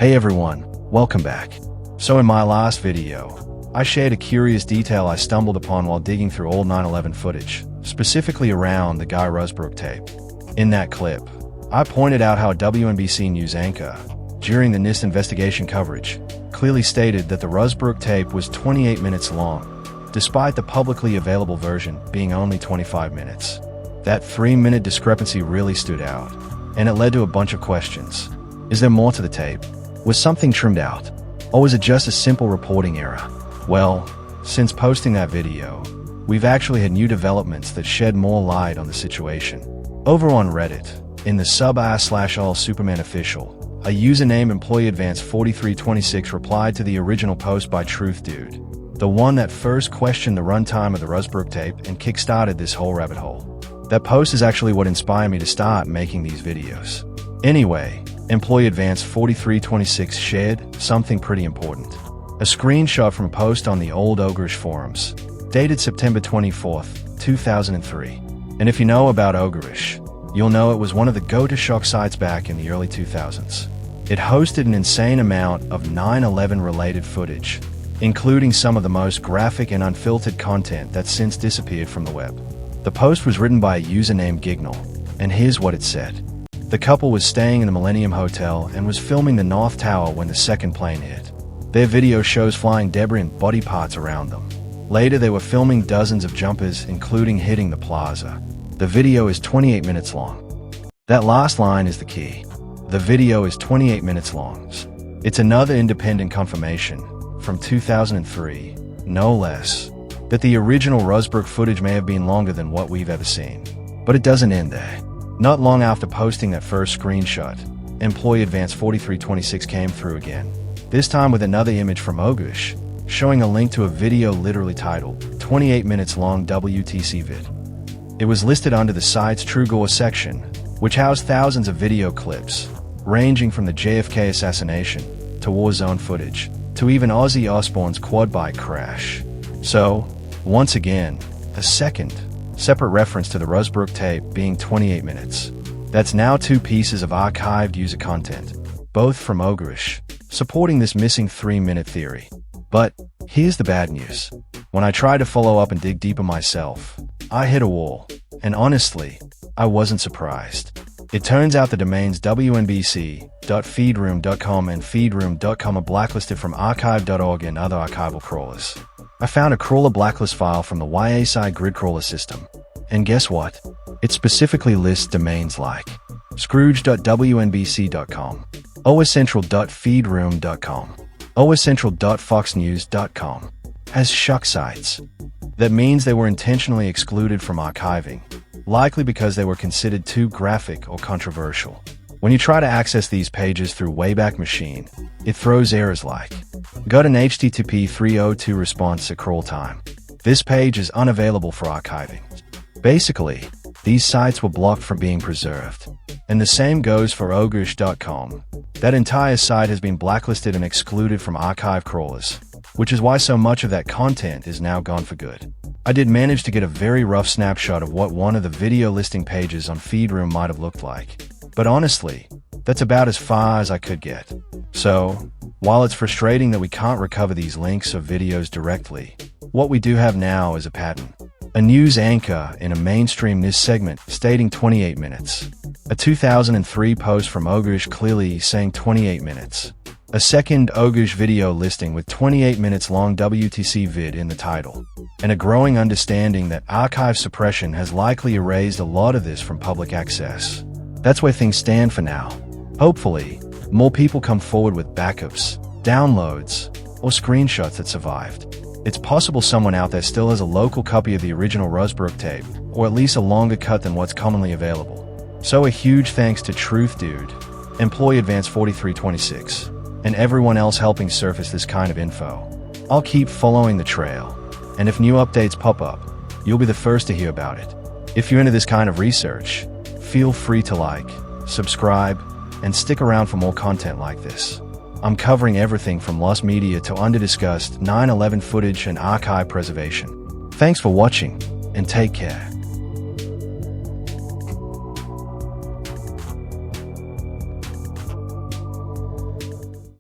Hey everyone, welcome back. So in my last video, I shared a curious detail I stumbled upon while digging through old 9/11 footage, specifically around the Guy Rosbrook tape. In that clip, I pointed out how a WNBC news anchor, during the NIST investigation coverage, clearly stated that the Rosbrook tape was 28 minutes long, despite the publicly available version being only 25 minutes. That 3-minute discrepancy really stood out, and it led to a bunch of questions. Is there more to the tape? Was something trimmed out? Or was it just a simple reporting error? Well, since posting that video, we've actually had new developments that shed more light on the situation. Over on Reddit, in the sub r/all Superman official, a username EmployeeAdvance4326 replied to the original post by Truthdudee, the one that first questioned the runtime of the Rosbrook tape and kickstarted this whole rabbit hole. That post is actually what inspired me to start making these videos. Anyway, EmployeeAdvance4326 shared something pretty important. A screenshot from a post on the old Ogrish forums, dated September 24th, 2003. And if you know about Ogrish, you'll know it was one of the go-to-shock sites back in the early 2000s. It hosted an insane amount of 9/11 related footage, including some of the most graphic and unfiltered content that's since disappeared from the web. The post was written by a user named Gignal, and here's what it said. The couple was staying in the Millennium Hotel and was filming the North Tower when the second plane hit. Their video shows flying debris and body parts around them. Later, they were filming dozens of jumpers, including hitting the plaza. The video is 28 minutes long. That last line is the key. The video is 28 minutes long. It's another independent confirmation, from 2003, no less, that the original Rosbrook footage may have been longer than what we've ever seen. But it doesn't end there. Not long after posting that first screenshot, EmployeeAdvance4326 came through again, this time with another image from Ogrish, showing a link to a video literally titled 28 minutes long WTCVID. It was listed under the site's TrueGore section, which housed thousands of video clips, ranging from the JFK assassination, to war zone footage, to even Ozzy Osbourne's quad bike crash. So, once again, a second, separate reference to the Rosbrook tape being 28 minutes. That's now 2 pieces of archived user content, both from Ogrish, supporting this missing 3-minute theory. But here's the bad news. When I tried to follow up and dig deeper myself, I hit a wall, and honestly, I wasn't surprised. It turns out the domains WNBC.feedroom.com and feedroom.com are blacklisted from archive.org and other archival crawlers. I found a crawler blacklist file from the YASI grid crawler system. And guess what? It specifically lists domains like scrooge.wnbc.com, oscentral.feedroom.com, oscentral.foxnews.com as shuck sites. That means they were intentionally excluded from archiving, likely because they were considered too graphic or controversial. When you try to access these pages through Wayback Machine, it throws errors like, got an HTTP 302 response at crawl time. This page is unavailable for archiving. Basically, these sites were blocked from being preserved. And the same goes for ogrish.com. That entire site has been blacklisted and excluded from archive crawlers, which is why so much of that content is now gone for good. I did manage to get a very rough snapshot of what one of the video listing pages on Feedroom might have looked like. But honestly, that's about as far as I could get. So, while it's frustrating that we can't recover these links or videos directly, what we do have now is a pattern. A news anchor in a mainstream news segment stating 28 minutes. A 2003 post from Ogrish clearly saying 28 minutes. A second Ogrish video listing with 28 minutes long WTCVID in the title. And a growing understanding that archive suppression has likely erased a lot of this from public access. That's where things stand for now. Hopefully, more people come forward with backups, downloads, or screenshots that survived. It's possible someone out there still has a local copy of the original Rosbrook tape, or at least a longer cut than what's commonly available. So a huge thanks to Truthdudee, EmployeeAdvance4326, and everyone else helping surface this kind of info. I'll keep following the trail, and if new updates pop up, you'll be the first to hear about it. If you're into this kind of research, feel free to like, subscribe, and stick around for more content like this. I'm covering everything from lost media to under-discussed 9/11 footage and archive preservation. Thanks for watching, and take care.